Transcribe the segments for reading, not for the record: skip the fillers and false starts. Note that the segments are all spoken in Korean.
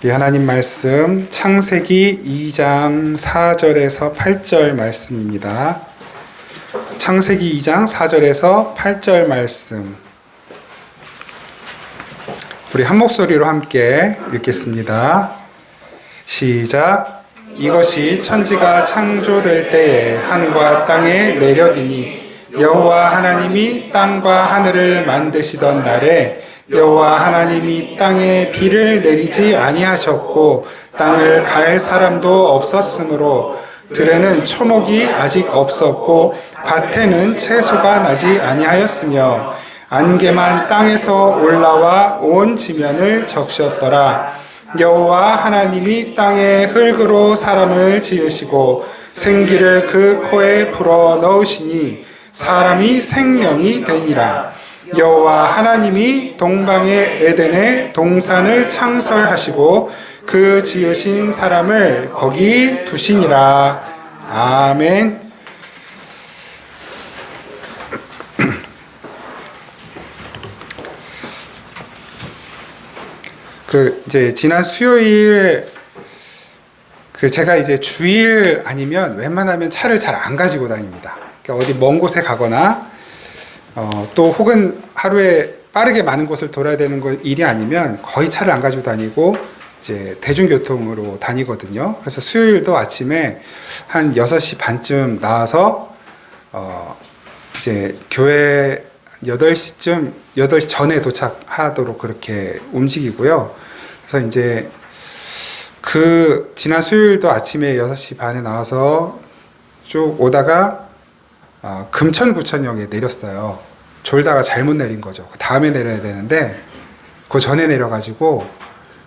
우리 하나님 말씀 창세기 2장 4절에서 8절 말씀입니다. 창세기 2장 4절에서 8절 말씀 우리 한 목소리로 함께 읽겠습니다. 시작. 이것이 천지가 창조될 때에 하늘과 땅의 내력이니 여호와 하나님이 땅과 하늘을 만드시던 날에 여호와 하나님이 땅에 비를 내리지 아니하셨고 땅을 갈 사람도 없었으므로 들에는 초목이 아직 없었고 밭에는 채소가 나지 아니하였으며 안개만 땅에서 올라와 온 지면을 적셨더라. 여호와 하나님이 땅에 흙으로 사람을 지으시고 생기를 그 코에 불어 넣으시니 사람이 생명이 되니라. 여호와 하나님이 동방의 에덴에 동산을 창설하시고 그 지으신 사람을 거기 두시니라. 아멘. 이제 지난 수요일 제가 이제 주일 아니면 웬만하면 차를 잘 안 가지고 다닙니다. 그러니까 어디 먼 곳에 가거나 또 혹은 하루에 빠르게 많은 곳을 돌아야 되는 일이 아니면 거의 차를 안 가지고 다니고 이제 대중교통으로 다니거든요. 그래서 수요일도 아침에 한 6시 반쯤 나와서 이제 교회 8시 전에 도착하도록 그렇게 움직이고요. 그래서 이제 지난 수요일도 아침에 6시 반에 나와서 쭉 오다가 금천구천역에 내렸어요. 졸다가 잘못 내린 거죠. 다음에 내려야 되는데 그 전에 내려가지고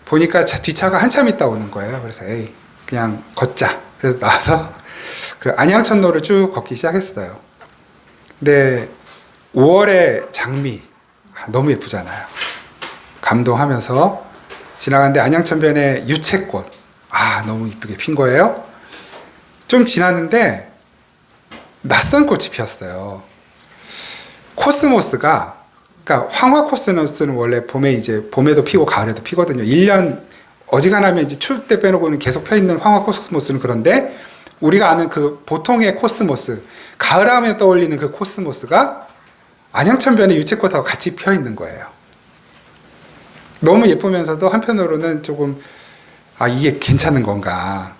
보니까 뒷차가 한참 있다 오는 거예요. 그래서 에이 그냥 걷자. 그래서 나와서 안양천로를 쭉 걷기 시작했어요. 근데 5월의 장미 너무 예쁘잖아요. 감동하면서 지나갔는데 안양천변에 유채꽃 너무 이쁘게 핀 거예요. 좀 지났는데 낯선 꽃이 피었어요. 코스모스가, 그러니까 황화 코스모스는 원래 봄에도 피고 가을에도 피거든요. 1년 어지간하면 이제 추울 때 빼놓고는 계속 펴 있는 황화 코스모스는 그런데 우리가 아는 그 보통의 코스모스, 가을하면 떠올리는 그 코스모스가 안양천변에 유채꽃하고 같이 펴 있는 거예요. 너무 예쁘면서도 한편으로는 조금 이게 괜찮은 건가.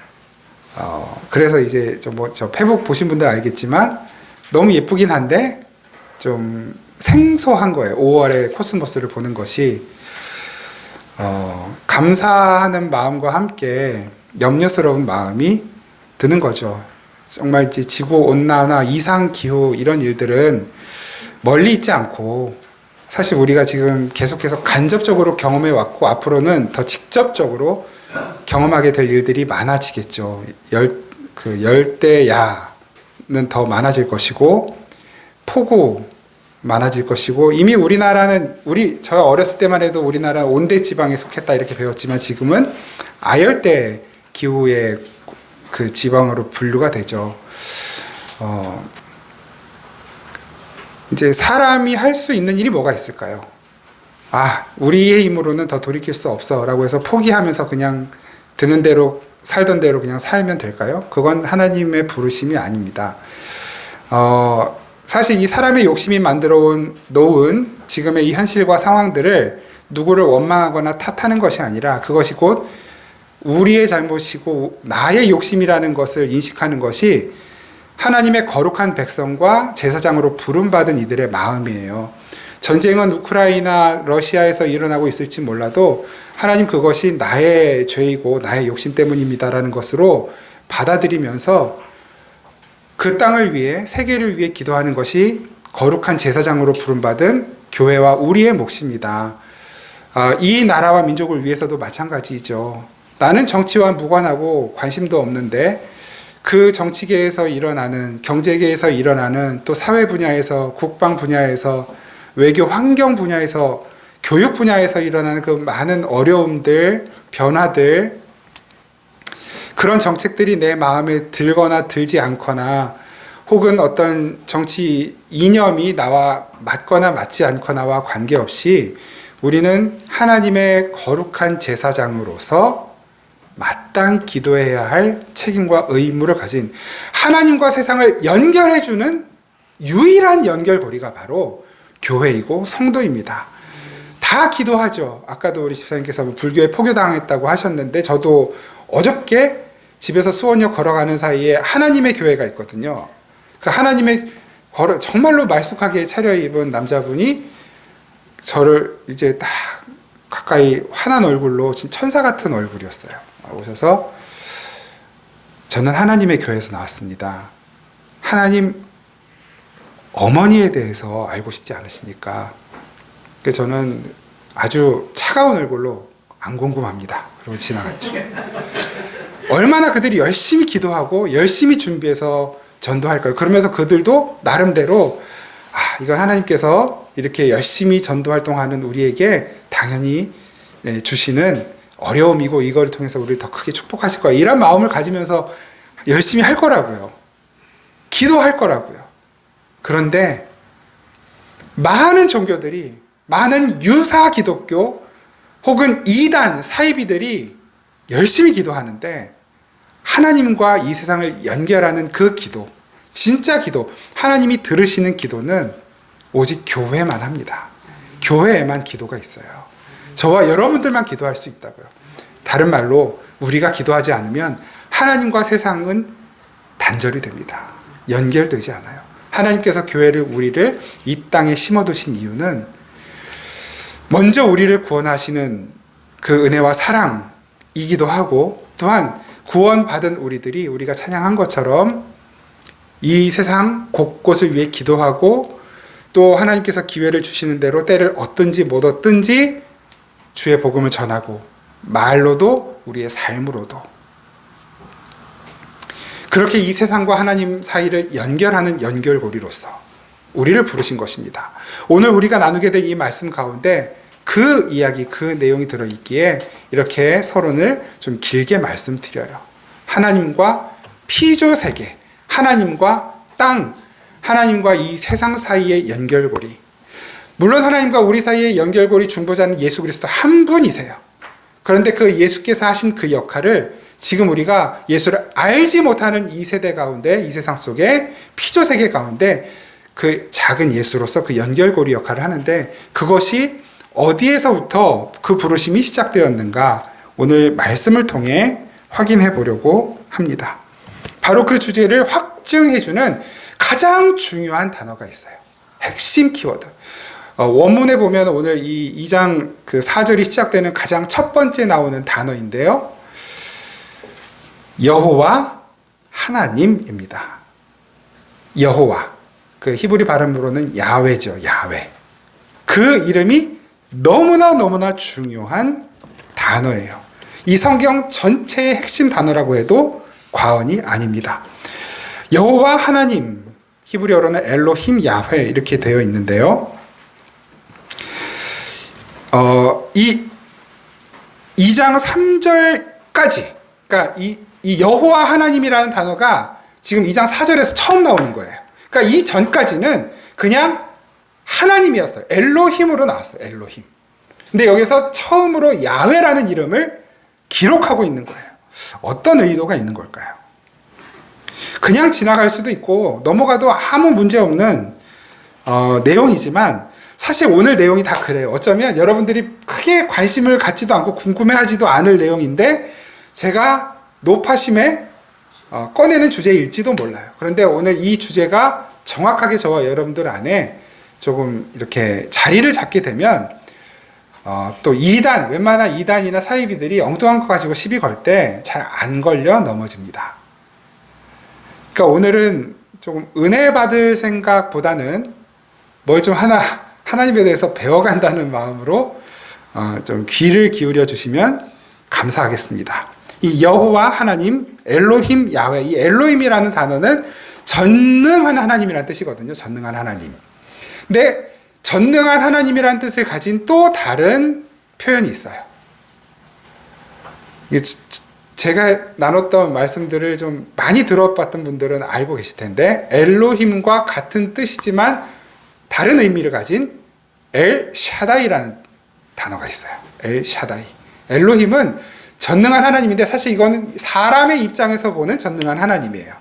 그래서 이제 저 페북 보신 분들 알겠지만 너무 예쁘긴 한데 좀 생소한 거예요. 5월의 코스모스를 보는 것이 감사하는 마음과 함께 염려스러운 마음이 드는 거죠. 정말 이제 지구 온난화, 이상 기후 이런 일들은 멀리 있지 않고 사실 우리가 지금 계속해서 간접적으로 경험해 왔고 앞으로는 더 직접적으로 경험하게 될 일들이 많아지겠죠. 열대야는 더 많아질 것이고 폭우 많아질 것이고 이미 우리나라는 저 어렸을 때만 해도 우리나라는 온대 지방에 속했다 이렇게 배웠지만 지금은 아열대 기후의 그 지방으로 분류가 되죠. 이제 사람이 할 수 있는 일이 뭐가 있을까요? 우리의 힘으로는 더 돌이킬 수 없어 라고 해서 포기하면서 그냥 드는 대로 살던 대로 그냥 살면 될까요? 그건 하나님의 부르심이 아닙니다. 사실 이 사람의 욕심이 만들어 놓은 지금의 이 현실과 상황들을 누구를 원망하거나 탓하는 것이 아니라 그것이 곧 우리의 잘못이고 나의 욕심이라는 것을 인식하는 것이 하나님의 거룩한 백성과 제사장으로 부름받은 이들의 마음이에요. 전쟁은 우크라이나, 러시아에서 일어나고 있을지 몰라도 하나님 그것이 나의 죄이고 나의 욕심 때문입니다라는 것으로 받아들이면서 그 땅을 위해, 세계를 위해 기도하는 것이 거룩한 제사장으로 부름받은 교회와 우리의 몫입니다. 이 나라와 민족을 위해서도 마찬가지죠. 나는 정치와 무관하고 관심도 없는데 그 정치계에서 일어나는, 경제계에서 일어나는 또 사회 분야에서, 국방 분야에서, 외교 환경 분야에서, 교육 분야에서 일어나는 그 많은 어려움들, 변화들, 그런 정책들이 내 마음에 들거나 들지 않거나 혹은 어떤 정치 이념이 나와 맞거나 맞지 않거나와 관계없이 우리는 하나님의 거룩한 제사장으로서 마땅히 기도해야 할 책임과 의무를 가진 하나님과 세상을 연결해주는 유일한 연결고리가 바로 교회이고 성도입니다. 다 기도하죠. 아까도 우리 집사님께서 불교에 포교당했다고 하셨는데 저도 어저께 집에서 수원역 걸어가는 사이에 하나님의 교회가 있거든요. 그 하나님의 정말로 말쑥하게 차려입은 남자분이 저를 이제 딱 가까이 환한 얼굴로 진짜 천사 같은 얼굴이었어요. 오셔서 저는 하나님의 교회에서 나왔습니다. 하나님 어머니에 대해서 알고 싶지 않으십니까? 그래서 저는 아주 차가운 얼굴로 안 궁금합니다. 그러고 지나갔죠. 얼마나 그들이 열심히 기도하고 열심히 준비해서 전도할까요? 그러면서 그들도 나름대로 이건 하나님께서 이렇게 열심히 전도 활동하는 우리에게 당연히 주시는 어려움이고 이걸 통해서 우리를 더 크게 축복하실 거야. 이런 마음을 가지면서 열심히 할 거라고요. 기도할 거라고요. 그런데 많은 종교들이, 많은 유사 기독교 혹은 이단 사이비들이 열심히 기도하는데 하나님과 이 세상을 연결하는 그 기도, 진짜 기도, 하나님이 들으시는 기도는 오직 교회만 합니다. 교회에만 기도가 있어요. 저와 여러분들만 기도할 수 있다고요. 다른 말로 우리가 기도하지 않으면 하나님과 세상은 단절이 됩니다. 연결되지 않아요. 하나님께서 우리를 이 땅에 심어두신 이유는 먼저 우리를 구원하시는 그 은혜와 사랑이기도 하고, 또한 구원받은 우리들이 우리가 찬양한 것처럼 이 세상 곳곳을 위해 기도하고, 또 하나님께서 기회를 주시는 대로 때를 얻든지 못 얻든지 주의 복음을 전하고, 말로도 우리의 삶으로도 그렇게 이 세상과 하나님 사이를 연결하는 연결고리로서 우리를 부르신 것입니다. 오늘 우리가 나누게 된 이 말씀 가운데 그 이야기, 그 내용이 들어있기에 이렇게 서론을 좀 길게 말씀드려요. 하나님과 피조세계, 하나님과 땅, 하나님과 이 세상 사이의 연결고리. 물론 하나님과 우리 사이의 연결고리 중보자는 예수 그리스도 한 분이세요. 그런데 그 예수께서 하신 그 역할을 지금 우리가 예수를 알지 못하는 이 세대 가운데, 이 세상 속에 피조세계 가운데 그 작은 예수로서 그 연결고리 역할을 하는데, 그것이 어디에서부터 그 부르심이 시작되었는가 오늘 말씀을 통해 확인해 보려고 합니다. 바로 그 주제를 확증해주는 가장 중요한 단어가 있어요. 핵심 키워드. 원문에 보면 오늘 이 2장 그 4절이 시작되는 가장 첫 번째 나오는 단어인데요. 여호와 하나님입니다. 여호와. 그 히브리 발음으로는 야훼죠. 야훼. 그 이름이 너무나 중요한 단어예요. 이 성경 전체의 핵심 단어라고 해도 과언이 아닙니다. 여호와 하나님, 히브리어로는 엘로힘 야훼 이렇게 되어 있는데요. 이 2장 3절까지, 그러니까 이 여호와 하나님이라는 단어가 지금 2장 4절에서 처음 나오는 거예요. 그러니까 이 전까지는 그냥 하나님이었어요. 엘로힘으로 나왔어요. 엘로힘. 근데 여기서 처음으로 야훼라는 이름을 기록하고 있는 거예요. 어떤 의도가 있는 걸까요? 그냥 지나갈 수도 있고 넘어가도 아무 문제 없는 내용이지만 사실 오늘 내용이 다 그래요. 어쩌면 여러분들이 크게 관심을 갖지도 않고 궁금해하지도 않을 내용인데 제가 높아심에 꺼내는 주제일지도 몰라요. 그런데 오늘 이 주제가 정확하게 저와 여러분들 안에 조금 이렇게 자리를 잡게 되면 또 웬만한 이단이나 사이비들이 엉뚱한 거 가지고 시비 걸 때 잘 안 걸려 넘어집니다. 그러니까 오늘은 조금 은혜 받을 생각보다는 뭘 좀 하나님에 대해서 배워간다는 마음으로 좀 귀를 기울여 주시면 감사하겠습니다. 이 여호와 하나님, 엘로힘 야훼, 이 엘로힘이라는 단어는 전능한 하나님이라는 뜻이거든요. 전능한 하나님. 근데 전능한 하나님이라는 뜻을 가진 또 다른 표현이 있어요. 제가 나눴던 말씀들을 좀 많이 들어봤던 분들은 알고 계실 텐데, 엘로힘과 같은 뜻이지만 다른 의미를 가진 엘 샤다이라는 단어가 있어요. 엘샤다이. 엘로힘은 전능한 하나님인데 사실 이거는 사람의 입장에서 보는 전능한 하나님이에요.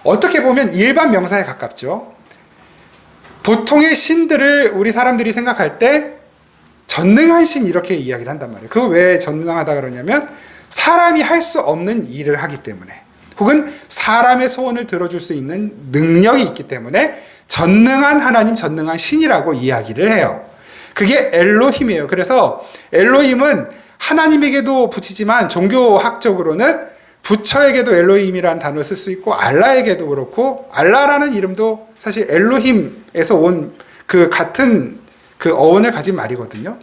어떻게 보면 일반 명사에 가깝죠. 보통의 신들을 우리 사람들이 생각할 때 전능한 신 이렇게 이야기를 한단 말이에요. 그거 왜 전능하다 그러냐면 사람이 할 수 없는 일을 하기 때문에, 혹은 사람의 소원을 들어줄 수 있는 능력이 있기 때문에 전능한 하나님, 전능한 신이라고 이야기를 해요. 그게 엘로힘이에요. 그래서 엘로힘은 하나님에게도 붙이지만 종교학적으로는 부처에게도 엘로힘이라는 단어를 쓸 수 있고 알라에게도 그렇고, 알라라는 이름도 사실 엘로힘에서 온 그 같은 그 어원을 가진 말이거든요.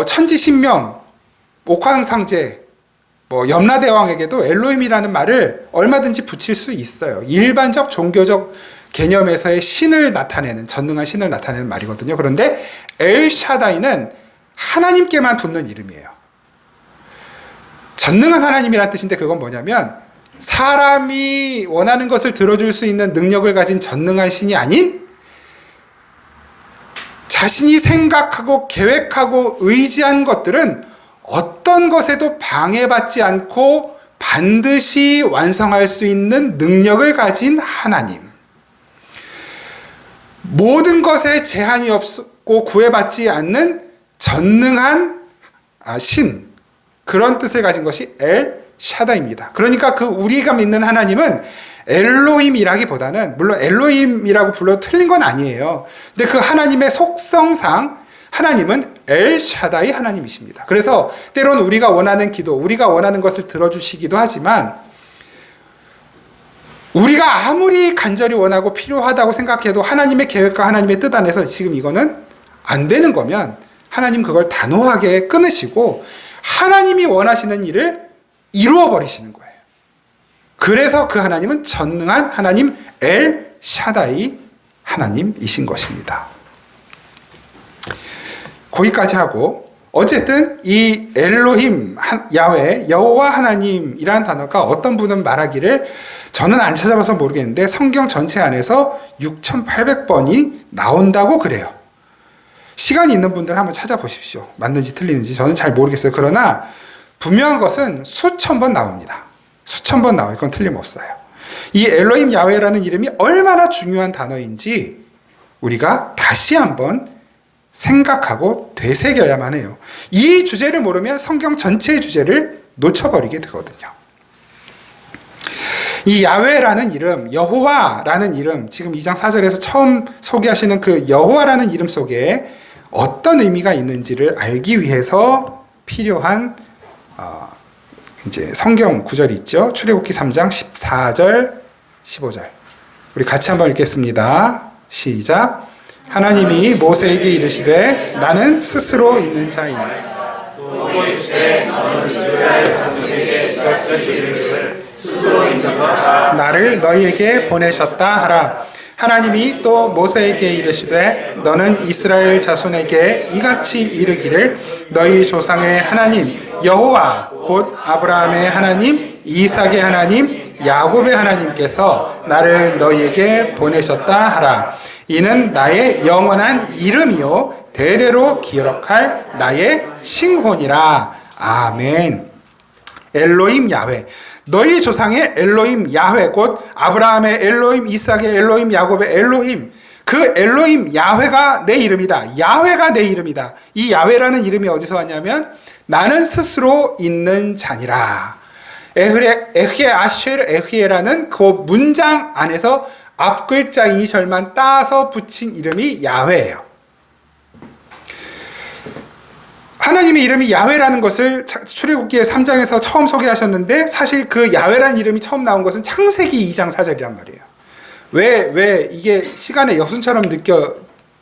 천지신명, 옥황상제, 염라대왕에게도 엘로힘이라는 말을 얼마든지 붙일 수 있어요. 일반적 종교적 개념에서의 신을 나타내는, 전능한 신을 나타내는 말이거든요. 그런데 엘샤다이는 하나님께만 붙는 이름이에요. 전능한 하나님이란 뜻인데 그건 뭐냐면 사람이 원하는 것을 들어줄 수 있는 능력을 가진 전능한 신이 아닌 자신이 생각하고 계획하고 의지한 것들은 어떤 것에도 방해받지 않고 반드시 완성할 수 있는 능력을 가진 하나님. 모든 것에 제한이 없고 구애받지 않는 전능한 신, 그런 뜻을 가진 것이 엘샤다입니다. 그러니까 그 우리가 믿는 하나님은 엘로힘이라기보다는, 물론 엘로힘이라고 불러도 틀린 건 아니에요. 근데 그 하나님의 속성상 하나님은 엘샤다이 하나님이십니다. 그래서 때로는 우리가 원하는 기도, 우리가 원하는 것을 들어주시기도 하지만 우리가 아무리 간절히 원하고 필요하다고 생각해도 하나님의 계획과 하나님의 뜻 안에서 지금 이거는 안 되는 거면 하나님 그걸 단호하게 끊으시고 하나님이 원하시는 일을 이루어 버리시는 거예요. 그래서 그 하나님은 전능한 하나님 엘샤다이 하나님이신 것입니다. 거기까지 하고, 어쨌든 이 엘로힘, 야훼, 여호와 하나님이라는 단어가 어떤 분은 말하기를, 저는 안 찾아봐서 모르겠는데 성경 전체 안에서 6,800번이 나온다고 그래요. 시간이 있는 분들 한번 찾아보십시오. 맞는지 틀리는지 저는 잘 모르겠어요. 그러나 분명한 것은 수천 번 나옵니다. 수천 번 나와요. 그건 틀림없어요. 이 엘로힘 야훼라는 이름이 얼마나 중요한 단어인지 우리가 다시 한번 생각하고 되새겨야만 해요. 이 주제를 모르면 성경 전체의 주제를 놓쳐버리게 되거든요. 이 야훼라는 이름, 여호와라는 이름, 지금 2장 4절에서 처음 소개하시는 그 여호와라는 이름 속에 어떤 의미가 있는지를 알기 위해서 필요한 이제 성경 구절이 있죠. 출애굽기 3장 14절, 15절. 우리 같이 한번 읽겠습니다. 시작. 하나님이 모세에게 이르시되 나는 스스로 있는 자이니 나를 너희에게 보내셨다 하라. 하나님이 또 모세에게 이르시되 너는 이스라엘 자손에게 이같이 이르기를 너희 조상의 하나님 여호와 곧 아브라함의 하나님, 이삭의 하나님, 야곱의 하나님께서 나를 너희에게 보내셨다 하라. 이는 나의 영원한 이름이요 대대로 기억할 나의 칭호니라. 아멘. 엘로힘 야훼, 너희 조상의 엘로힘 야훼, 곧 아브라함의 엘로힘, 이삭의 엘로힘, 야곱의 엘로힘. 그 엘로힘 야훼가 내 이름이다. 야훼가 내 이름이다. 이 야훼라는 이름이 어디서 왔냐면 나는 스스로 있는 자니라. 에흐예 아쉐르 에흐예라는 그 문장 안에서 앞 글자 이니셜만 따서 붙인 이름이 야훼예요. 하나님의 이름이 야훼라는 것을 출애굽기의 3장에서 처음 소개하셨는데 사실 그 야훼라는 이름이 처음 나온 것은 창세기 2장 4절이란 말이에요. 왜 이게 시간의 여순처럼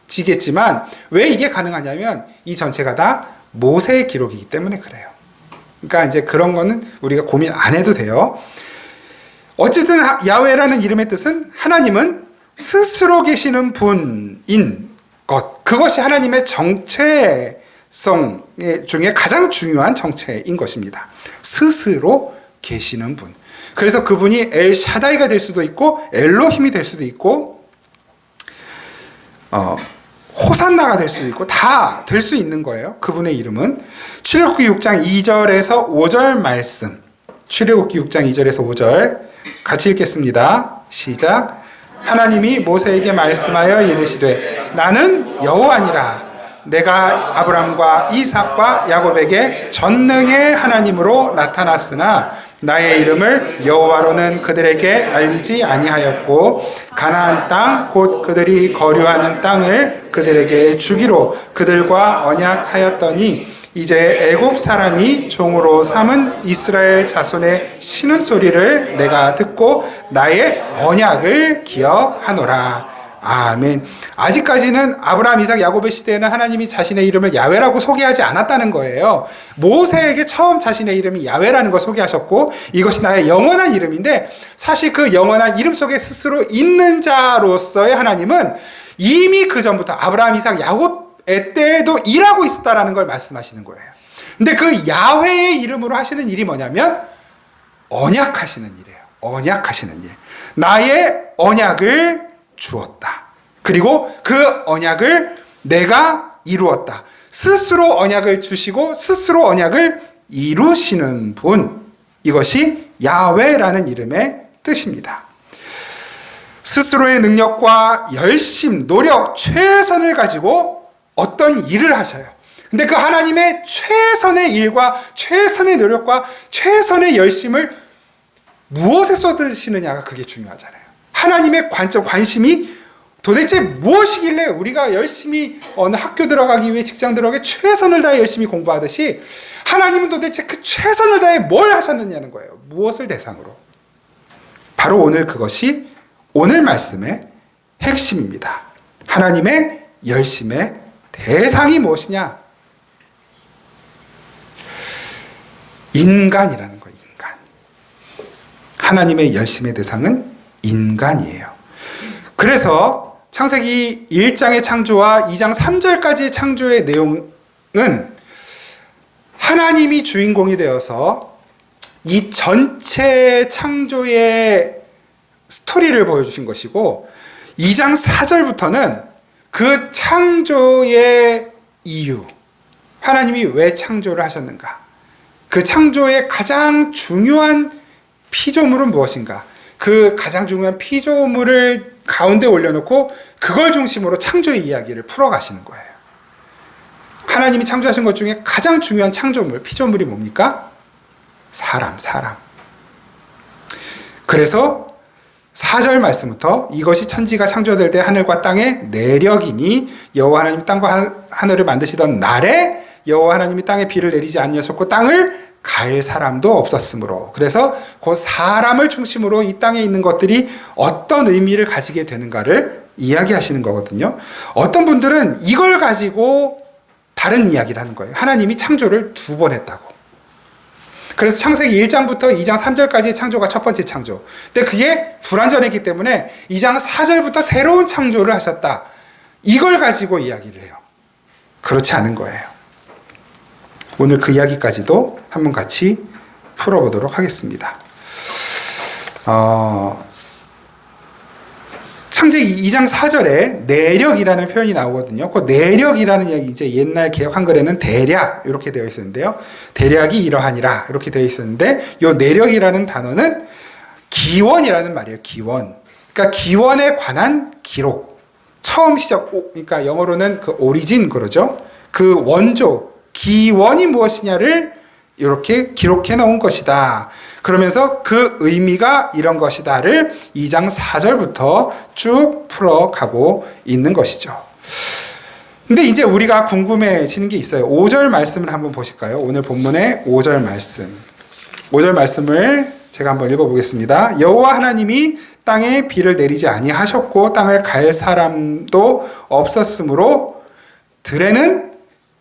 느껴지겠지만 왜 이게 가능하냐면 이 전체가 다 모세의 기록이기 때문에 그래요. 그러니까 이제 그런 거는 우리가 고민 안 해도 돼요. 어쨌든 야훼라는 이름의 뜻은 하나님은 스스로 계시는 분인 것. 그것이 하나님의 정체성 중에 가장 중요한 정체인 것입니다. 스스로 계시는 분. 그래서 그분이 엘샤다이가 될 수도 있고 엘로힘이 될 수도 있고 호산나가 될 수 있고 다 될 수 있는 거예요. 그분의 이름은. 출애굽기 6장 2절에서 5절 말씀. 출애굽기 6장 2절에서 5절 같이 읽겠습니다. 시작. 하나님이 모세에게 말씀하여 이르시되 나는 여호와니라. 내가 아브람과 이삭과 야곱에게 전능의 하나님으로 나타났으나 나의 이름을 여호와로는 그들에게 알리지 아니하였고 가나안 땅 곧 그들이 거류하는 땅을 그들에게 주기로 그들과 언약하였더니 이제 애굽 사람이 종으로 삼은 이스라엘 자손의 신음소리를 내가 듣고 나의 언약을 기억하노라. 아멘. 아직까지는 아브라함, 이삭, 야곱의 시대에는 하나님이 자신의 이름을 야훼라고 소개하지 않았다는 거예요. 모세에게 처음 자신의 이름이 야훼라는 걸 소개하셨고 이것이 나의 영원한 이름인데 사실 그 영원한 이름 속에 스스로 있는 자로서의 하나님은 이미 그 전부터 아브라함, 이삭, 야곱의 때에도 일하고 있었다라는 걸 말씀하시는 거예요. 근데 그 야훼의 이름으로 하시는 일이 뭐냐면 언약하시는 일이에요. 언약하시는 일. 나의 언약을 주었다. 그리고 그 언약을 내가 이루었다. 스스로 언약을 주시고 스스로 언약을 이루시는 분. 이것이 야훼라는 이름의 뜻입니다. 스스로의 능력과 열심, 노력, 최선을 가지고 어떤 일을 하셔요. 근데 그 하나님의 최선의 일과 최선의 노력과 최선의 열심을 무엇에 쏟으시느냐가 그게 중요하잖아요. 하나님의 관심이 도대체 무엇이길래 우리가 열심히 어느 학교 들어가기 위해 직장 들어가기 최선을 다해 열심히 공부하듯이 하나님은 도대체 그 최선을 다해 뭘 하셨느냐는 거예요. 무엇을 대상으로. 바로 오늘 그것이 오늘 말씀의 핵심입니다. 하나님의 열심의 대상이 무엇이냐? 인간이라는 거예요. 인간. 하나님의 열심의 대상은 인간이에요. 그래서 창세기 1장의 창조와 2장 3절까지의 창조의 내용은 하나님이 주인공이 되어서 이 전체 창조의 스토리를 보여주신 것이고 2장 4절부터는 그 창조의 이유, 하나님이 왜 창조를 하셨는가, 그 창조의 가장 중요한 피조물은 무엇인가, 그 가장 중요한 피조물을 가운데 올려놓고 그걸 중심으로 창조의 이야기를 풀어가시는 거예요. 하나님이 창조하신 것 중에 가장 중요한 창조물, 피조물이 뭡니까? 사람. 그래서 4절 말씀부터 이것이 천지가 창조될 때 하늘과 땅의 내력이니 여호와 하나님이 땅과 하늘을 만드시던 날에 여호와 하나님이 땅에 비를 내리지 아니하셨고 땅을 갈 사람도 없었으므로. 그래서 그 사람을 중심으로 이 땅에 있는 것들이 어떤 의미를 가지게 되는가를 이야기하시는 거거든요. 어떤 분들은 이걸 가지고 다른 이야기를 하는 거예요. 하나님이 창조를 2번 했다고. 그래서 창세기 1장부터 2장 3절까지의 창조가 첫 번째 창조. 근데 그게 불완전했기 때문에 2장 4절부터 새로운 창조를 하셨다. 이걸 가지고 이야기를 해요. 그렇지 않은 거예요. 오늘 그 이야기까지도 한번 같이 풀어보도록 하겠습니다. 창세기 2장 4절에 내력이라는 표현이 나오거든요. 그 내력이라는 이야기, 이제 옛날 개역 한글에는 대략 이렇게 되어 있었는데요. 대략이 이러하니라 이렇게 되어 있었는데 이 내력이라는 단어는 기원이라는 말이에요. 기원. 그러니까 기원에 관한 기록. 처음 시작, 그러니까 영어로는 그 오리진 그러죠. 그 원조, 기원이 무엇이냐를 이렇게 기록해 놓은 것이다. 그러면서 그 의미가 이런 것이다를 2장 4절부터 쭉 풀어가고 있는 것이죠. 근데 이제 우리가 궁금해지는 게 있어요. 5절 말씀을 한번 보실까요? 오늘 본문의 5절 말씀. 5절 말씀을 제가 한번 읽어보겠습니다. 여호와 하나님이 땅에 비를 내리지 아니하셨고 땅을 갈 사람도 없었으므로 들에는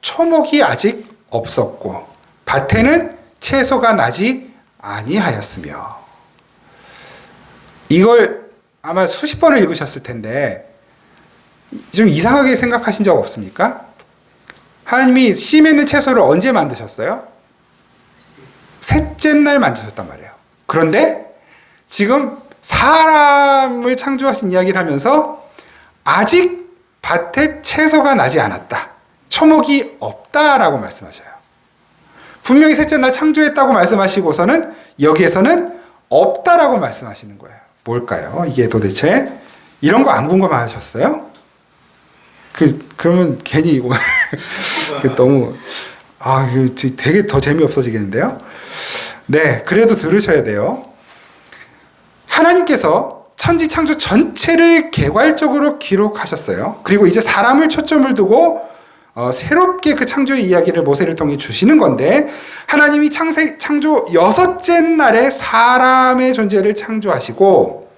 초목이 아직 없었고 밭에는 채소가 나지 아니하였으며. 이걸 아마 수십 번을 읽으셨을 텐데 좀 이상하게 생각하신 적 없습니까? 하나님이 씨 맺는 채소를 언제 만드셨어요? 셋째 날 만드셨단 말이에요. 그런데 지금 사람을 창조하신 이야기를 하면서 아직 밭에 채소가 나지 않았다. 초목이 없다라고 말씀하셔요. 분명히 셋째 날 창조했다고 말씀하시고서는 여기에서는 없다라고 말씀하시는 거예요. 뭘까요? 이게 도대체 이런 거 안 궁금하셨어요? 그러면 괜히 오늘 너무 되게 더 재미없어지겠는데요? 네, 그래도 들으셔야 돼요. 하나님께서 천지 창조 전체를 개괄적으로 기록하셨어요. 그리고 이제 사람을 초점을 두고 새롭게 그 창조의 이야기를 모세를 통해 주시는 건데, 하나님이 창조 6째 날에 사람의 존재를 창조하시고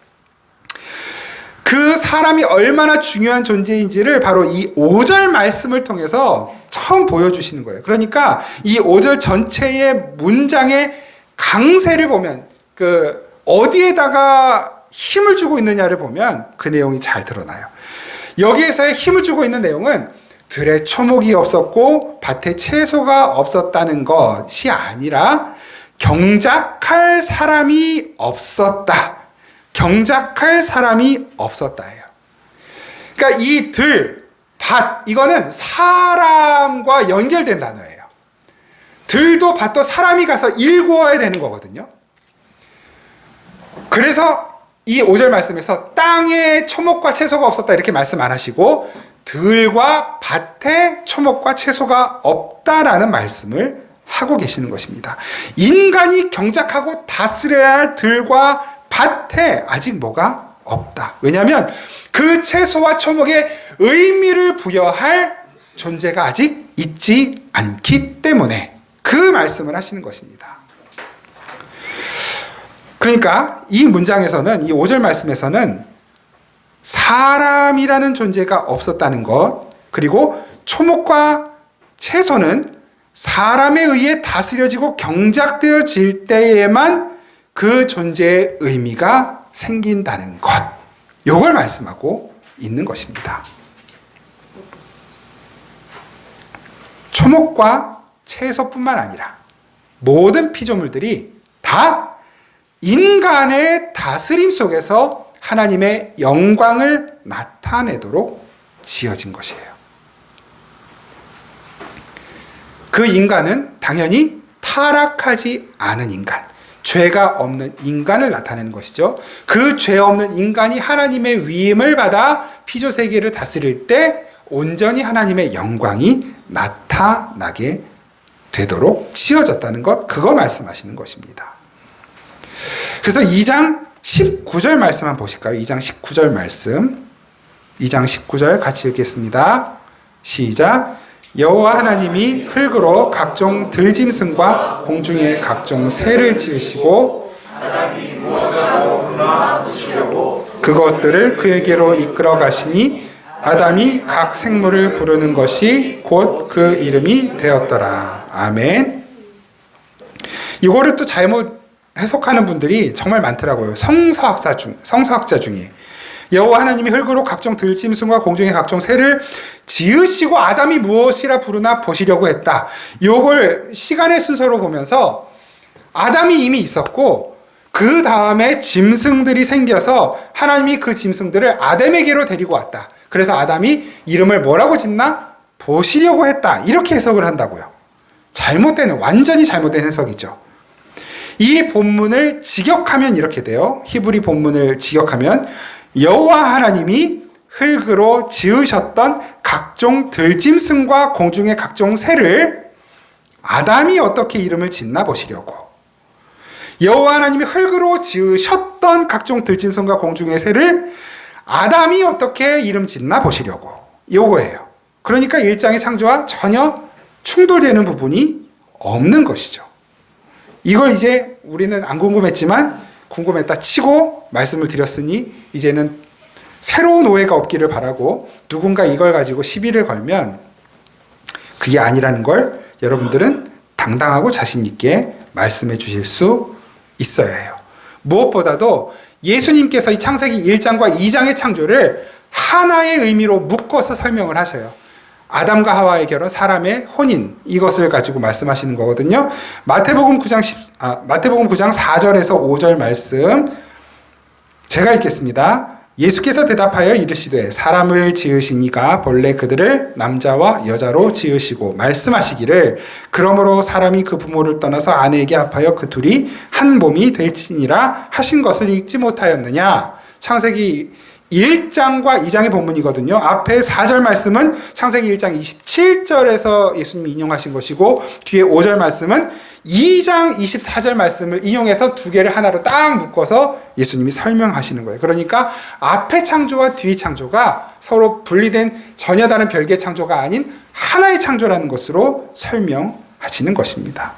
그 사람이 얼마나 중요한 존재인지를 바로 이 5절 말씀을 통해서 처음 보여주시는 거예요. 그러니까 이 5절 전체의 문장의 강세를 보면, 어디에다가 힘을 주고 있느냐를 보면 그 내용이 잘 드러나요. 여기에서의 힘을 주고 있는 내용은 들에 초목이 없었고 밭에 채소가 없었다는 것이 아니라 경작할 사람이 없었다. 경작할 사람이 없었다예요. 그러니까 이 들, 밭, 이거는 사람과 연결된 단어예요. 들도 밭도 사람이 가서 일구어야 되는 거거든요. 그래서 이 5절 말씀에서 땅에 초목과 채소가 없었다 이렇게 말씀 안 하시고 들과 밭에 초목과 채소가 없다라는 말씀을 하고 계시는 것입니다. 인간이 경작하고 다스려야 할 들과 밭에 아직 뭐가 없다. 왜냐하면 그 채소와 초목에 의미를 부여할 존재가 아직 있지 않기 때문에 그 말씀을 하시는 것입니다. 그러니까 이 문장에서는, 이 5절 말씀에서는 사람이라는 존재가 없었다는 것, 그리고 초목과 채소는 사람에 의해 다스려지고 경작되어질 때에만 그 존재의 의미가 생긴다는 것, 이걸 말씀하고 있는 것입니다. 초목과 채소뿐만 아니라 모든 피조물들이 다 인간의 다스림 속에서 하나님의 영광을 나타내도록 지어진 것이에요. 그 인간은 당연히 타락하지 않은 인간, 죄가 없는 인간을 나타내는 것이죠. 그 죄 없는 인간이 하나님의 위임을 받아 피조 세계를 다스릴 때 온전히 하나님의 영광이 나타나게 되도록 지어졌다는 것, 그거 말씀하시는 것입니다. 그래서 2장 19절 말씀 한번 보실까요? 2장 19절 말씀. 2장 19절 같이 읽겠습니다. 시작. 여호와 하나님이 흙으로 각종 들짐승과 공중의 각종 새를 지으시고 그것들을 그에게로 이끌어 가시니 아담이 각 생물을 부르는 것이 곧 그 이름이 되었더라. 아멘. 이거를 또 잘못 해석하는 분들이 정말 많더라고요. 성서학자 중에. 여호와 하나님이 흙으로 각종 들짐승과 공중의 각종 새를 지으시고 아담이 무엇이라 부르나 보시려고 했다. 요걸 시간의 순서로 보면서 아담이 이미 있었고 그 다음에 짐승들이 생겨서 하나님이 그 짐승들을 아담에게로 데리고 왔다. 그래서 아담이 이름을 뭐라고 짓나? 보시려고 했다. 이렇게 해석을 한다고요. 완전히 잘못된 해석이죠. 이 본문을 직역하면 이렇게 돼요. 히브리 본문을 직역하면 여호와 하나님이 흙으로 지으셨던 각종 들짐승과 공중의 각종 새를 아담이 어떻게 이름을 짓나 보시려고. 여호와 하나님이 흙으로 지으셨던 각종 들짐승과 공중의 새를 아담이 어떻게 이름 짓나 보시려고. 요거예요. 그러니까 1장의 창조와 전혀 충돌되는 부분이 없는 것이죠. 이걸 이제 우리는 안 궁금했지만 궁금했다 치고 말씀을 드렸으니 이제는 새로운 오해가 없기를 바라고, 누군가 이걸 가지고 시비를 걸면 그게 아니라는 걸 여러분들은 당당하고 자신 있게 말씀해 주실 수 있어야 해요. 무엇보다도 예수님께서 이 창세기 1장과 2장의 창조를 하나의 의미로 묶어서 설명을 하셔요. 아담과 하와의 결혼, 사람의 혼인, 이것을 가지고 말씀하시는 거거든요. 마태복음 9장 4절에서 5절 말씀 제가 읽겠습니다. 예수께서 대답하여 이르시되 사람을 지으시니가 본래 그들을 남자와 여자로 지으시고 말씀하시기를 그러므로 사람이 그 부모를 떠나서 아내에게 합하여 그 둘이 한 몸이 될지니라 하신 것을 읽지 못하였느냐. 창세기 1장과 2장의 본문이거든요. 앞에 4절 말씀은 창세기 1장 27절에서 예수님이 인용하신 것이고 뒤에 5절 말씀은 2장 24절 말씀을 인용해서 두 개를 하나로 딱 묶어서 예수님이 설명하시는 거예요. 그러니까 앞의 창조와 뒤의 창조가 서로 분리된 전혀 다른 별개의 창조가 아닌 하나의 창조라는 것으로 설명하시는 것입니다.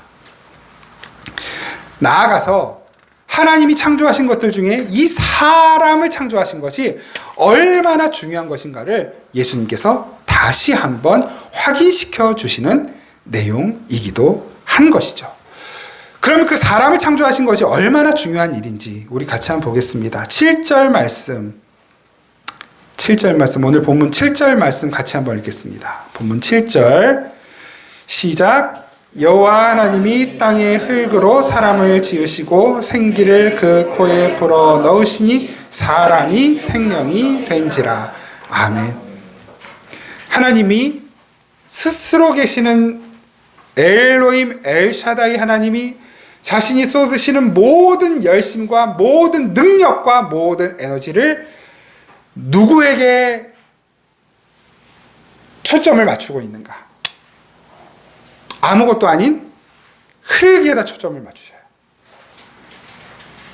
나아가서 하나님이 창조하신 것들 중에 이 사람을 창조하신 것이 얼마나 중요한 것인가를 예수님께서 다시 한번 확인시켜 주시는 내용이기도 한 것이죠. 그러면 그 사람을 창조하신 것이 얼마나 중요한 일인지 우리 같이 한번 보겠습니다. 7절 말씀, 오늘 본문 7절 말씀 같이 한번 읽겠습니다. 본문 7절 시작. 여호와 하나님이 땅의 흙으로 사람을 지으시고 생기를 그 코에 불어 넣으시니 사람이 생명이 된지라. 아멘. 하나님이 스스로 계시는 엘로힘 엘샤다이 하나님이 자신이 쏟으시는 모든 열심과 모든 능력과 모든 에너지를 누구에게 초점을 맞추고 있는가? 아무것도 아닌 흙에다 초점을 맞추셔요.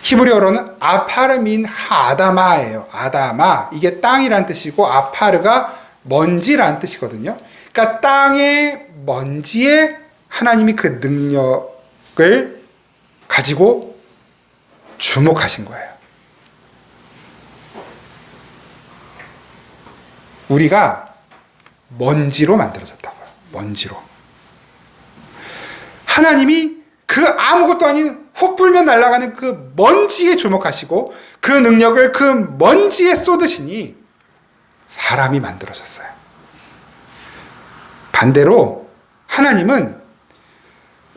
히브리어로는 아파르민 하아다마예요. 아다마. 이게 땅이란 뜻이고 아파르가 먼지란 뜻이거든요. 그러니까 땅의 먼지에 하나님이 그 능력을 가지고 주목하신 거예요. 우리가 먼지로 만들어졌다고요. 먼지로. 하나님이 그 아무것도 아닌 훅 불면 날아가는 그 먼지에 주목하시고 그 능력을 그 먼지에 쏟으시니 사람이 만들어졌어요. 반대로 하나님은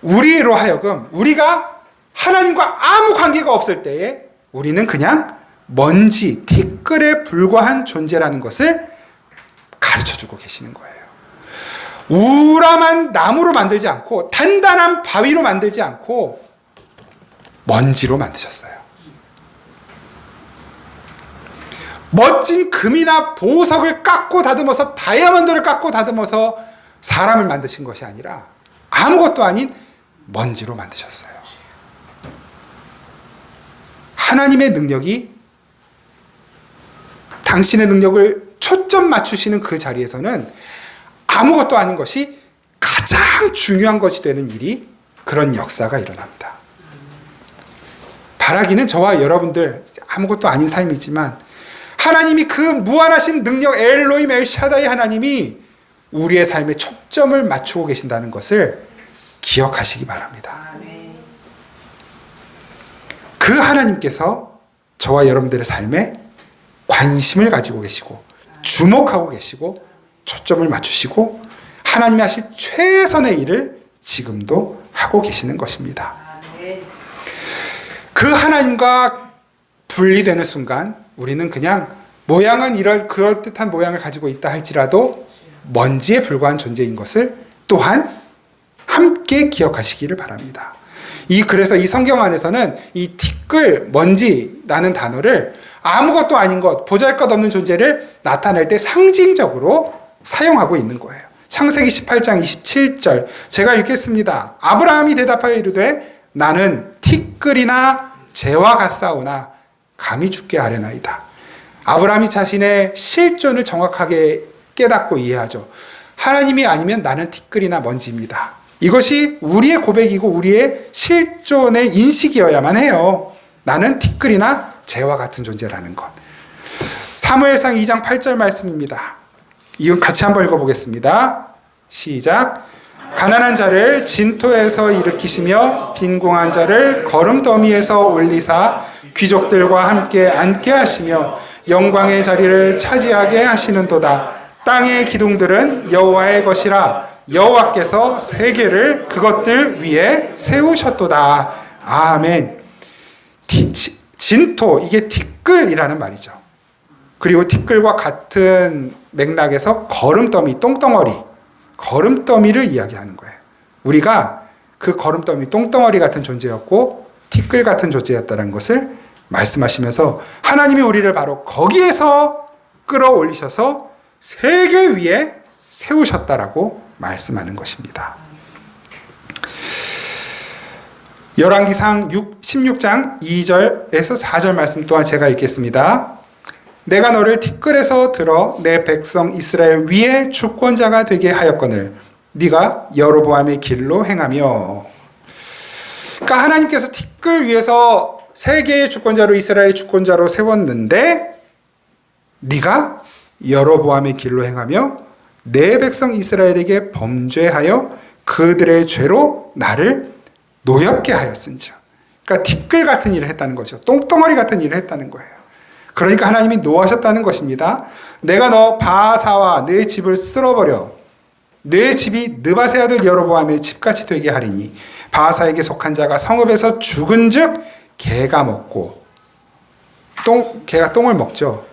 우리로 하여금 우리가 하나님과 아무 관계가 없을 때에 우리는 그냥 먼지, 티끌에 불과한 존재라는 것을 가르쳐주고 계시는 거예요. 우람한 나무로 만들지 않고 단단한 바위로 만들지 않고 먼지로 만드셨어요. 멋진 금이나 보석을 깎고 다듬어서 다이아몬드를 깎고 다듬어서 사람을 만드신 것이 아니라 아무것도 아닌 먼지로 만드셨어요. 하나님의 능력이 당신의 능력을 초점 맞추시는 그 자리에서는 아무것도 아닌 것이 가장 중요한 것이 되는 일이 그런 역사가 일어납니다. 바라기는 저와 여러분들 아무것도 아닌 삶이지만 하나님이 그 무한하신 능력 엘로힘 엘샤다이 하나님이 우리의 삶에 초점을 맞추고 계신다는 것을 기억하시기 바랍니다. 그 하나님께서 저와 여러분들의 삶에 관심을 가지고 계시고 주목하고 계시고 초점을 맞추시고 하나님이 하실 최선의 일을 지금도 하고 계시는 것입니다. 그 하나님과 분리되는 순간 우리는 그냥 모양은 그럴듯한 모양을 가지고 있다 할지라도 먼지에 불과한 존재인 것을 또한 함께 기억하시기를 바랍니다. 그래서 이 성경 안에서는 이 티끌, 먼지라는 단어를 아무것도 아닌 것, 보잘것없는 존재를 나타낼 때 상징적으로 사용하고 있는 거예요. 창세기 18장 27절 제가 읽겠습니다. 아브라함이 대답하여 이르되 나는 티끌이나 재와 같사오나 감히 주께 아뢰나이다. 아브라함이 자신의 실존을 정확하게 깨닫고 이해하죠. 하나님이 아니면 나는 티끌이나 먼지입니다. 이것이 우리의 고백이고 우리의 실존의 인식이어야만 해요. 나는 티끌이나 재와 같은 존재라는 것. 사무엘상 2장 8절 말씀입니다. 이건 같이 한번 읽어보겠습니다. 시작. 가난한 자를 진토에서 일으키시며 빈궁한 자를 거름더미에서 올리사 귀족들과 함께 앉게 하시며 영광의 자리를 차지하게 하시는도다. 땅의 기둥들은 여호와의 것이라 여호와께서 세계를 그것들 위에 세우셨도다. 아멘. 진토, 이게 티끌이라는 말이죠. 그리고 티끌과 같은 맥락에서 거름더미, 거름더미를 이야기하는 거예요. 우리가 그 거름더미, 똥덩어리 같은 존재였고 티끌 같은 존재였다는 것을 말씀하시면서 하나님이 우리를 바로 거기에서 끌어올리셔서 세계 위에 세우셨다라고 말씀하는 것입니다. 열왕기상 16장 2절에서 4절 말씀 또한 제가 읽겠습니다. 내가 너를 티끌에서 들어 내 백성 이스라엘 위에 주권자가 되게 하였거늘 네가 여로보암의 길로 행하며. 그러니까 하나님께서 티끌 위에서 세계의 주권자로 이스라엘의 주권자로 세웠는데 네가 여로보암의 길로 행하며 내 백성 이스라엘에게 범죄하여 그들의 죄로 나를 노엽게 하였은즉. 그러니까 티끌 같은 일을 했다는 거죠. 똥덩어리 같은 일을 했다는 거예요. 그러니까 하나님이 노하셨다는 것입니다. 내가 너 바사와 내 집을 쓸어버려 내 집이 느바세 아들 여로보암의 집같이 되게 하리니 바사에게 속한 자가 성읍에서 죽은즉 개가 먹고 개가 똥을 먹죠.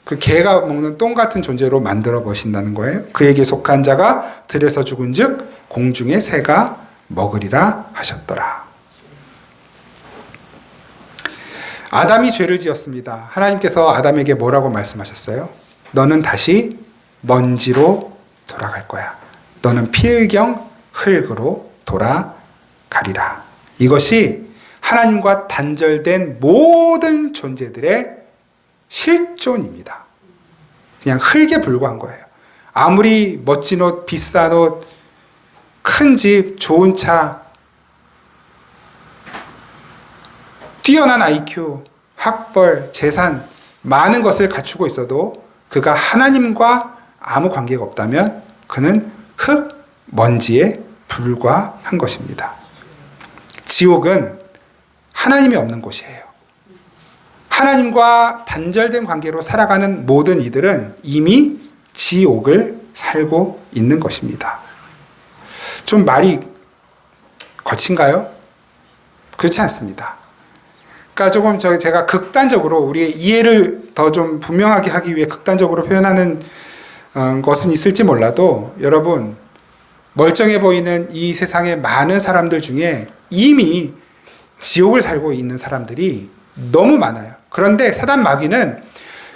그 개가 먹는 똥 같은 존재로 만들어 버신다는 거예요. 그에게 속한 자가 들에서 죽은즉 공중의 새가 먹으리라 하셨더라. 아담이 죄를 지었습니다. 하나님께서 아담에게 뭐라고 말씀하셨어요? 너는 다시 먼지로 돌아갈 거야. 너는 필경 흙으로 돌아가리라. 이것이 하나님과 단절된 모든 존재들의 실존입니다. 그냥 흙에 불과한 거예요. 아무리 멋진 옷, 비싼 옷, 큰 집, 좋은 차, 뛰어난 IQ, 학벌, 재산, 많은 것을 갖추고 있어도 그가 하나님과 아무 관계가 없다면 그는 흙, 먼지에 불과한 것입니다. 지옥은 하나님이 없는 곳이에요. 하나님과 단절된 관계로 살아가는 모든 이들은 이미 지옥을 살고 있는 것입니다. 좀 말이 거친가요? 그렇지 않습니다. 그러니까 조금 제가 극단적으로 우리의 이해를 더 좀 분명하게 하기 위해 극단적으로 표현하는 것은 있을지 몰라도 여러분, 멀쩡해 보이는 이 세상의 많은 사람들 중에 이미 지옥을 살고 있는 사람들이 너무 많아요. 그런데 사단 마귀는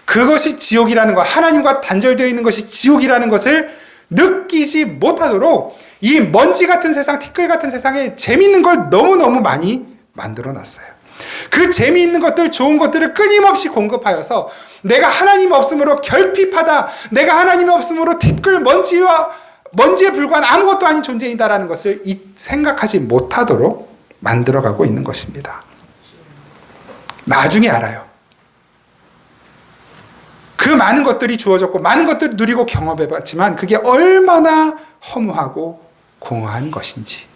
그것이 지옥이라는 것, 하나님과 단절되어 있는 것이 지옥이라는 것을 느끼지 못하도록 이 먼지 같은 세상, 티끌 같은 세상에 재미있는 걸 너무너무 많이 만들어 놨어요. 그 재미있는 것들, 좋은 것들을 끊임없이 공급하여서 내가 하나님 없음으로 결핍하다, 내가 하나님 없음으로 티끌, 먼지에 불과한 아무것도 아닌 존재이다라는 것을 생각하지 못하도록 만들어가고 있는 것입니다. 나중에 알아요. 그 많은 것들이 주어졌고 많은 것들을 누리고 경험해봤지만 그게 얼마나 허무하고 공허한 것인지,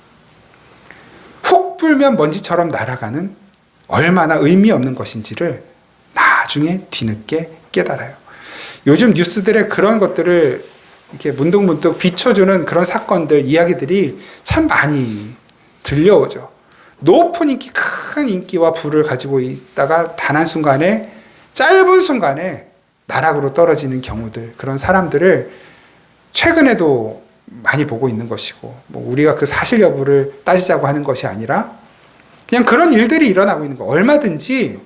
훅 불면 먼지처럼 날아가는 얼마나 의미 없는 것인지를 나중에 뒤늦게 깨달아요. 요즘 뉴스들의 그런 것들을 이렇게 문득문득 비춰주는 그런 사건들, 이야기들이 참 많이 들려오죠. 높은 인기, 큰 인기와 부를 가지고 있다가 단 한순간에, 짧은 순간에 나락으로 떨어지는 경우들, 그런 사람들을 최근에도 많이 보고 있는 것이고, 뭐 우리가 그 사실 여부를 따지자고 하는 것이 아니라 그냥 그런 일들이 일어나고 있는 거. 얼마든지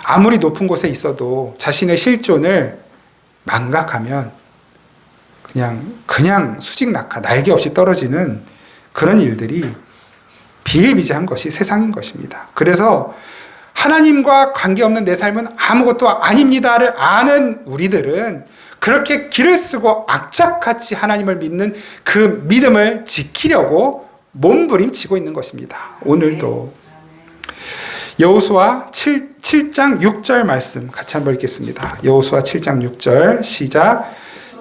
아무리 높은 곳에 있어도 자신의 실존을 망각하면 그냥 수직 낙하, 날개 없이 떨어지는 그런 일들이 비일비재한 것이 세상인 것입니다. 그래서 하나님과 관계없는 내 삶은 아무것도 아닙니다를 아는 우리들은 그렇게 길을 쓰고 악착같이 하나님을 믿는 그 믿음을 지키려고 몸부림치고 있는 것입니다. 오늘도 여호수아 7장 6절 말씀 같이 한번 읽겠습니다. 여호수아 7장 6절 시작.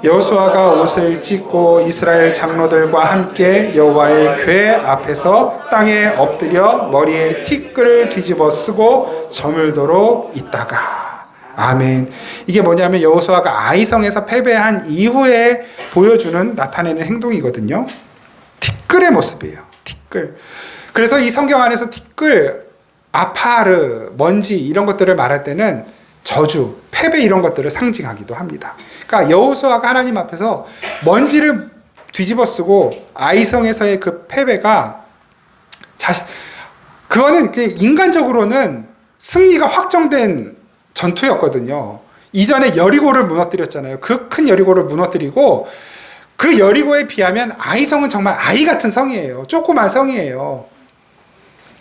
여호수아가 옷을 찢고 이스라엘 장로들과 함께 여호와의 궤 앞에서 땅에 엎드려 머리에 티끌을 뒤집어 쓰고 저물도록 있다가. 아멘. 이게 뭐냐면 여호수아가 아이성에서 패배한 이후에 보여주는, 나타내는 행동이거든요. 티끌의 모습이에요. 티끌. 그래서 이 성경 안에서 티끌, 아파르, 먼지 이런 것들을 말할 때는 저주, 패배 이런 것들을 상징하기도 합니다. 그러니까 여호수아가 하나님 앞에서 먼지를 뒤집어쓰고 아이성에서의 그 패배가 그거는 인간적으로는 승리가 확정된 전투였거든요. 이전에 여리고를 무너뜨렸잖아요. 그 큰 여리고를 무너뜨리고 그 여리고에 비하면 아이성은 정말 아이 같은 성이에요. 조그만 성이에요.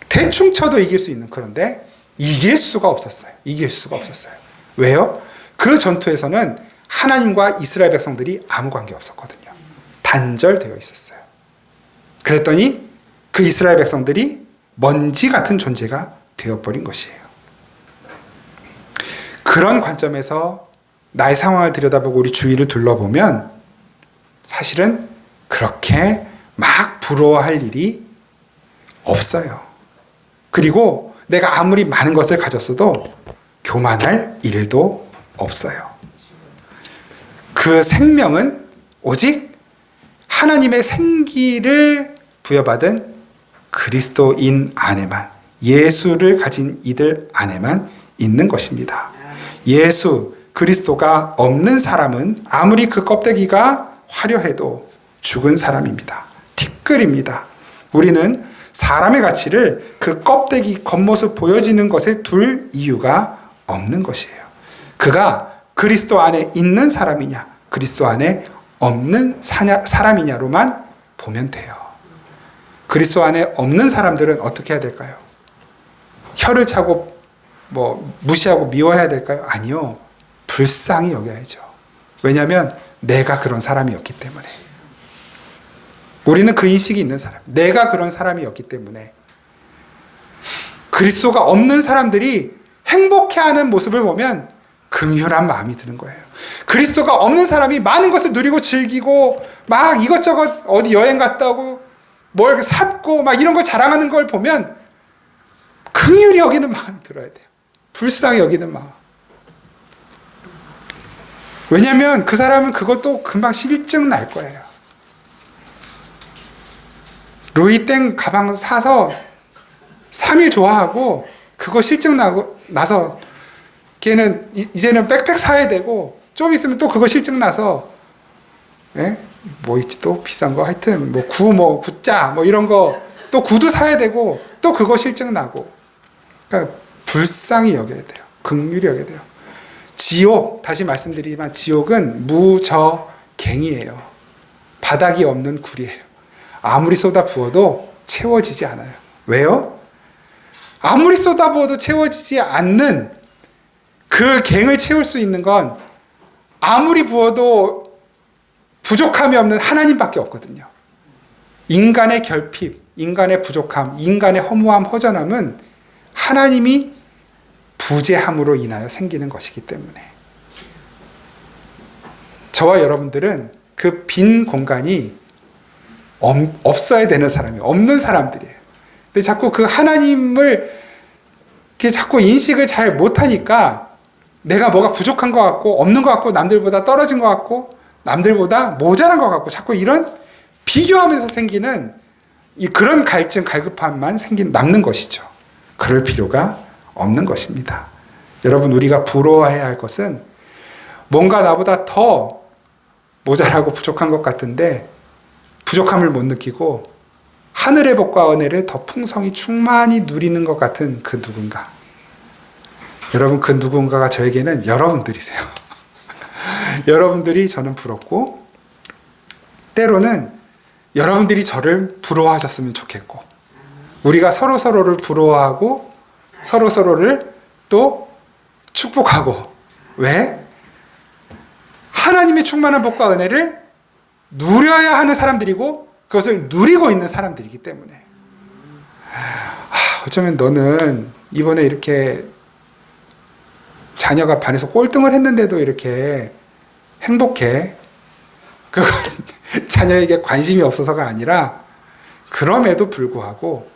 대충 쳐도 이길 수 있는. 그런데 이길 수가 없었어요. 이길 수가 없었어요. 왜요? 그 전투에서는 하나님과 이스라엘 백성들이 아무 관계 없었거든요. 단절되어 있었어요. 그랬더니 그 이스라엘 백성들이 먼지 같은 존재가 되어버린 것이에요. 그런 관점에서 나의 상황을 들여다보고 우리 주위를 둘러보면 사실은 그렇게 막 부러워할 일이 없어요. 그리고 내가 아무리 많은 것을 가졌어도 교만할 일도 없어요. 그 생명은 오직 하나님의 생기를 부여받은 그리스도인 안에만, 예수를 가진 이들 안에만 있는 것입니다. 예수, 그리스도가 없는 사람은 아무리 그 껍데기가 화려해도 죽은 사람입니다. 티끌입니다. 우리는 사람의 가치를 그 껍데기, 겉모습 보여지는 것에 둘 이유가 없는 것이에요. 그가 그리스도 안에 있는 사람이냐, 그리스도 안에 없는 사람이냐로만 보면 돼요. 그리스도 안에 없는 사람들은 어떻게 해야 될까요? 혀를 차고 무시하고 미워해야 될까요? 아니요. 불쌍히 여겨야죠. 왜냐하면 내가 그런 사람이었기 때문에. 우리는 그 인식이 있는 사람. 내가 그런 사람이었기 때문에. 그리스도가 없는 사람들이 행복해하는 모습을 보면 긍휼한 마음이 드는 거예요. 그리스도가 없는 사람이 많은 것을 누리고 즐기고 막 이것저것 어디 여행 갔다 오고 뭘 샀고 막 이런 걸 자랑하는 걸 보면 긍휼히 여기는 마음이 들어야 돼요. 불쌍히 여기는 마음. 왜냐하면 그 사람은 그것도 금방 실증 날 거예요. 루이땡 가방 사서 3일 좋아하고 그거 실증 나서 걔는 이제는 백팩 사야 되고 좀 있으면 또 그거 실증 나서 뭐 있지 또 비싼 거 하여튼 구자 이런 거 또 구두 사야 되고 또 그거 실증 나고. 그러니까 불쌍히 여겨야 돼요. 긍휼히 여겨야 돼요. 지옥, 다시 말씀드리지만 지옥은 무저갱이에요. 바닥이 없는 굴이에요. 아무리 쏟아 부어도 채워지지 않아요. 왜요? 아무리 쏟아 부어도 채워지지 않는 그 갱을 채울 수 있는 건 아무리 부어도 부족함이 없는 하나님밖에 없거든요. 인간의 결핍, 인간의 부족함, 인간의 허무함, 허전함은 하나님이 부재함으로 인하여 생기는 것이기 때문에 저와 여러분들은 그 빈 공간이 없어야 되는 사람이에요. 없는 사람들이에요. 근데 자꾸 그 하나님을 자꾸 인식을 잘 못하니까 내가 뭐가 부족한 것 같고 없는 것 같고 남들보다 떨어진 것 같고 남들보다 모자란 것 같고 자꾸 이런 비교하면서 생기는 그런 갈증, 갈급함만 남는 것이죠. 그럴 필요가 없는 것입니다. 여러분, 우리가 부러워해야 할 것은 뭔가 나보다 더 모자라고 부족한 것 같은데 부족함을 못 느끼고 하늘의 복과 은혜를 더 풍성히 충만히 누리는 것 같은 그 누군가. 여러분, 그 누군가가 저에게는 여러분들이세요. 여러분들이 저는 부럽고 때로는 여러분들이 저를 부러워하셨으면 좋겠고 우리가 서로서로를 부러워하고 서로서로를 또 축복하고. 왜? 하나님의 충만한 복과 은혜를 누려야 하는 사람들이고 그것을 누리고 있는 사람들이기 때문에 어쩌면 너는 이번에 이렇게 자녀가 반에서 꼴등을 했는데도 이렇게 행복해. 그건 자녀에게 관심이 없어서가 아니라 그럼에도 불구하고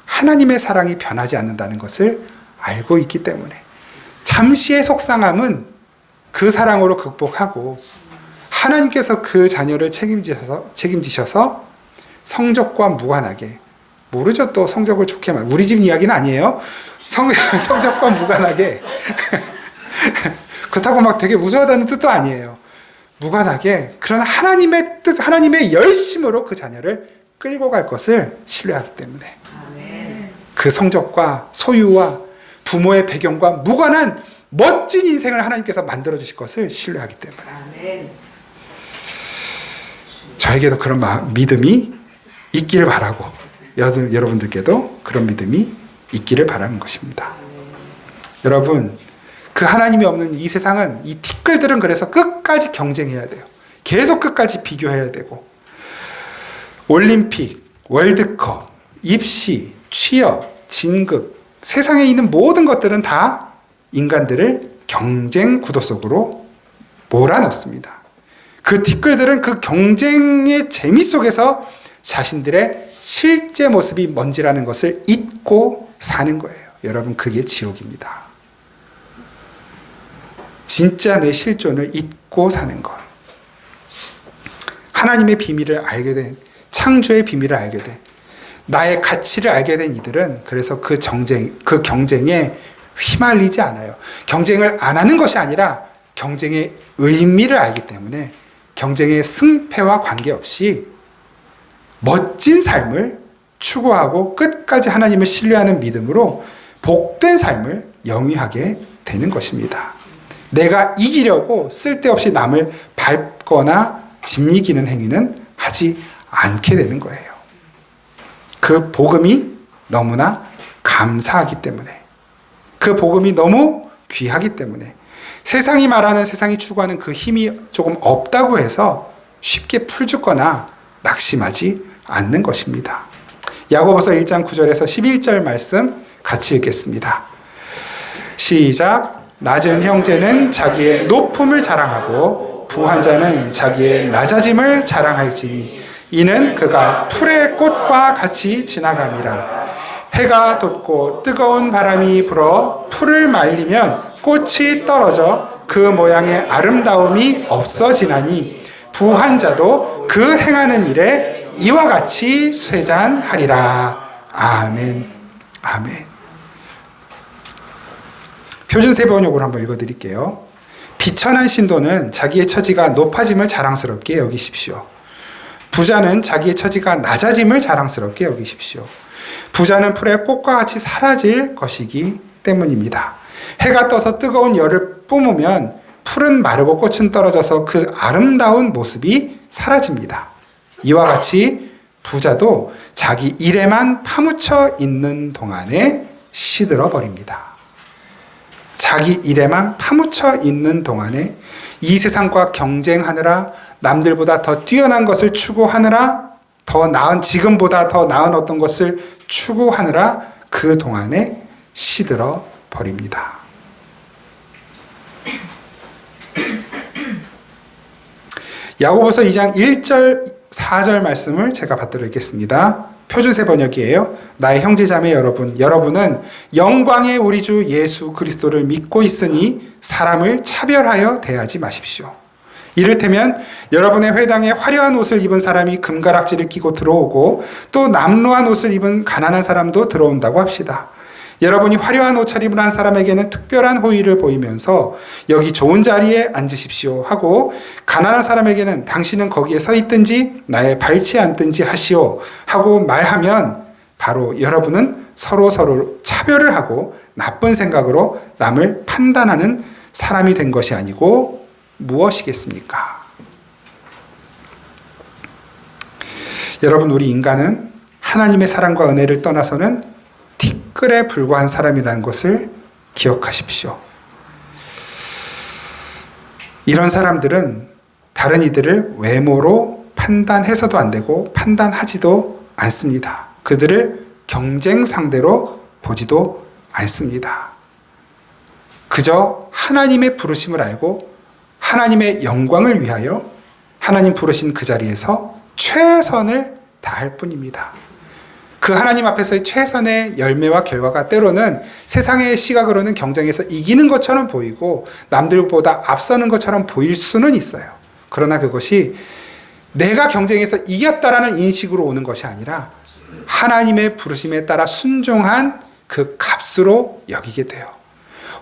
하나님의 사랑이 변하지 않는다는 것을 알고 있기 때문에 잠시의 속상함은 그 사랑으로 극복하고 하나님께서 그 자녀를 책임지셔서 성적과 무관하게, 모르죠 또 성적을 좋게 우리 집 이야기는 아니에요. 성적과 무관하게 그렇다고 막 되게 우수하다는 뜻도 아니에요. 무관하게 그런 하나님의 뜻, 하나님의 열심으로 그 자녀를 끌고 갈 것을 신뢰하기 때문에 그 성적과 소유와 부모의 배경과 무관한 멋진 인생을 하나님께서 만들어 주실 것을 신뢰하기 때문에 저에게도 그런 믿음이 있기를 바라고 여러분들께도 그런 믿음이 있기를 바라는 것입니다. 여러분, 그 하나님이 없는 이 세상은, 이 티끌들은 그래서 끝까지 경쟁해야 돼요. 계속 끝까지 비교해야 되고, 올림픽, 월드컵, 입시, 취업, 진급, 세상에 있는 모든 것들은 다 인간들을 경쟁 구도 속으로 몰아넣습니다. 그 티끌들은 그 경쟁의 재미 속에서 자신들의 실제 모습이 뭔지라는 것을 잊고 사는 거예요. 여러분, 그게 지옥입니다. 진짜 내 실존을 잊고 사는 것. 하나님의 비밀을 알게 된, 창조의 비밀을 알게 된, 나의 가치를 알게 된 이들은 그래서 그 경쟁에 휘말리지 않아요. 경쟁을 안 하는 것이 아니라 경쟁의 의미를 알기 때문에 경쟁의 승패와 관계없이 멋진 삶을 추구하고 끝까지 하나님을 신뢰하는 믿음으로 복된 삶을 영위하게 되는 것입니다. 내가 이기려고 쓸데없이 남을 밟거나 짓이기는 행위는 하지 않게 되는 거예요. 그 복음이 너무나 감사하기 때문에, 그 복음이 너무 귀하기 때문에, 세상이 말하는, 세상이 추구하는 그 힘이 조금 없다고 해서 쉽게 풀죽거나 낙심하지 않는 것입니다. 야고보서 1장 9절에서 11절 말씀 같이 읽겠습니다. 시작. 낮은 형제는 자기의 높음을 자랑하고 부한 자는 자기의 낮아짐을 자랑할지니 이는 그가 풀의 꽃과 같이 지나감이라. 해가 돋고 뜨거운 바람이 불어 풀을 말리면 꽃이 떨어져 그 모양의 아름다움이 없어지나니 부한 자도 그 행하는 일에 이와 같이 쇠잔하리라. 아멘. 아멘. 표준세 번역으로 한번 읽어드릴게요. 비천한 신도는 자기의 처지가 높아짐을 자랑스럽게 여기십시오. 부자는 자기의 처지가 낮아짐을 자랑스럽게 여기십시오. 부자는 풀의 꽃과 같이 사라질 것이기 때문입니다. 해가 떠서 뜨거운 열을 뿜으면 풀은 마르고 꽃은 떨어져서 그 아름다운 모습이 사라집니다. 이와 같이 부자도 자기 일에만 파묻혀 있는 동안에 시들어 버립니다. 자기 일에만 파묻혀 있는 동안에 이 세상과 경쟁하느라, 남들보다 더 뛰어난 것을 추구하느라, 더 나은, 지금보다 더 나은 어떤 것을 추구하느라 그 동안에 시들어 버립니다. 야고보서 2장 1절 4절 말씀을 제가 받들어 읽겠습니다. 표준세 번역이에요. 나의 형제자매 여러분, 여러분은 영광의 우리 주 예수 그리스도를 믿고 있으니 사람을 차별하여 대하지 마십시오. 이를테면 여러분의 회당에 화려한 옷을 입은 사람이 금가락지를 끼고 들어오고 또 남루한 옷을 입은 가난한 사람도 들어온다고 합시다. 여러분이 화려한 옷차림을 한 사람에게는 특별한 호의를 보이면서 여기 좋은 자리에 앉으십시오 하고, 가난한 사람에게는 당신은 거기에 서 있든지 나의 밟지 않든지 하시오 하고 말하면 바로 여러분은 서로 차별을 하고 나쁜 생각으로 남을 판단하는 사람이 된 것이 아니고 무엇이겠습니까? 여러분, 우리 인간은 하나님의 사랑과 은혜를 떠나서는 티끌에 불과한 사람이라는 것을 기억하십시오. 이런 사람들은 다른 이들을 외모로 판단해서도 안 되고 판단하지도 않습니다. 그들을 경쟁 상대로 보지도 않습니다. 그저 하나님의 부르심을 알고 하나님의 영광을 위하여 하나님 부르신 그 자리에서 최선을 다할 뿐입니다. 그 하나님 앞에서의 최선의 열매와 결과가 때로는 세상의 시각으로는 경쟁에서 이기는 것처럼 보이고 남들보다 앞서는 것처럼 보일 수는 있어요. 그러나 그것이 내가 경쟁에서 이겼다라는 인식으로 오는 것이 아니라 하나님의 부르심에 따라 순종한 그 값으로 여기게 돼요.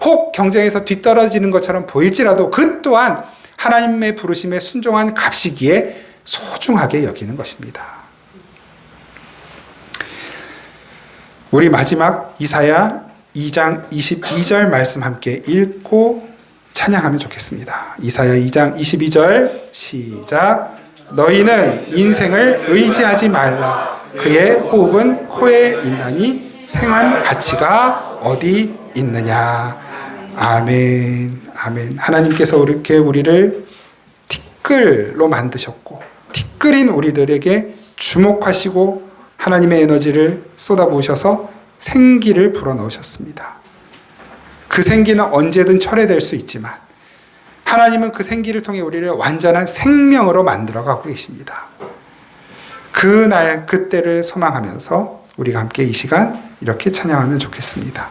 혹 경쟁에서 뒤떨어지는 것처럼 보일지라도 그 또한 하나님의 부르심에 순종한 값이기에 소중하게 여기는 것입니다. 우리 마지막 이사야 2장 22절 말씀 함께 읽고 찬양하면 좋겠습니다. 이사야 2장 22절 시작. 너희는 인생을 의지하지 말라. 그의 호흡은 코에 있나니 생활 가치가 어디 있느냐. 아멘. 아멘. 하나님께서 이렇게 우리를 티끌로 만드셨고 티끌인 우리들에게 주목하시고 하나님의 에너지를 쏟아부으셔서 생기를 불어넣으셨습니다. 그 생기는 언제든 철회될 수 있지만 하나님은 그 생기를 통해 우리를 완전한 생명으로 만들어가고 계십니다. 그날 그때를 소망하면서 우리가 함께 이 시간 이렇게 찬양하면 좋겠습니다.